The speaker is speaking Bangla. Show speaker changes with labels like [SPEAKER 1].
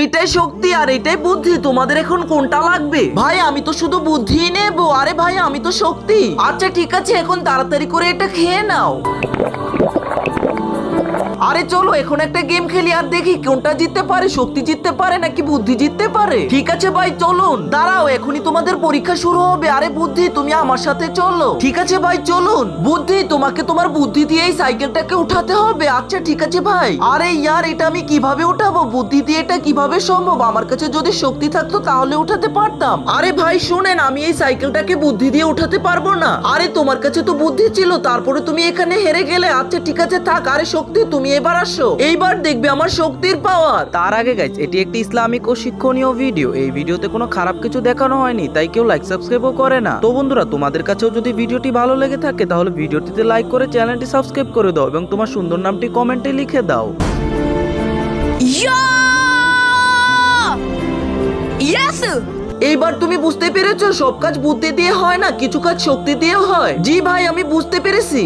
[SPEAKER 1] এইটাই শক্তি আর এইটাই বুদ্ধি, তোমাদের এখন কোনটা লাগবে? ভাই আমি তো শুধু বুদ্ধি নেব। আরে ভাই আমি তো শক্তি। আচ্ছা ঠিক আছে, এখন তাড়াতাড়ি করে এটা খেয়ে নাও। আরে চলো এখন একটা গেম খেলি আর দেখি কোনটা জিততে পারে, শক্তি জিততে পারে নাকি বুদ্ধি জিততে পারে। ঠিক আছে ভাই চলুন। দাঁড়াও, এখনই তোমাদের পরীক্ষা শুরু হবে। আরে বুদ্ধি তুমি আমার সাথে চলো। ঠিক আছে ভাই চলুন। বুদ্ধি তোমাকে তোমার বুদ্ধি দিয়ে এই সাইকেলটাকে উঠাতে হবে। আচ্ছা ঠিক আছে ভাই। আরে ইয়ার এটা আমি কিভাবে উঠাবো? বুদ্ধি দিয়ে এটা কিভাবে সম্ভব? আমার কাছে যদি শক্তি থাকতো তাহলে উঠাতে পারতাম। আরে ভাই শুনেন, আমি এই সাইকেলটাকে বুদ্ধি দিয়ে উঠাতে পারবো না। আরে তোমার কাছে তো বুদ্ধি ছিল, তারপরে তুমি এখানে হেরে গেলে। আচ্ছা ঠিক আছে থাক। আরে শক্তি তুমি এবার আসো, এইবার দেখবে আমার শক্তির পাওয়ার।
[SPEAKER 2] তার আগে গাইস, এটি একটি ইসলামিক ও শিক্ষণীয় ভিডিও। এই ভিডিওতে কোনো খারাপ কিছু দেখানো হয়নি, তাই কেউ লাইক সাবস্ক্রাইবও করে না। তো বন্ধুরা, তোমাদের কাছেও যদি ভিডিওটি ভালো লেগে থাকে তাহলে ভিডিওটিতে লাইক করে চ্যানেলটি সাবস্ক্রাইব করে দাও এবং তোমার সুন্দর নামটি কমেন্টে লিখে দাও।
[SPEAKER 1] এইবার তুমি বুঝতে পেরেছো সব কাজ বুদ্ধি দিয়ে হয় না, কিছু কাজ শক্তি দিয়ে হয়। জি ভাই আমি বুঝতে পেরেছি।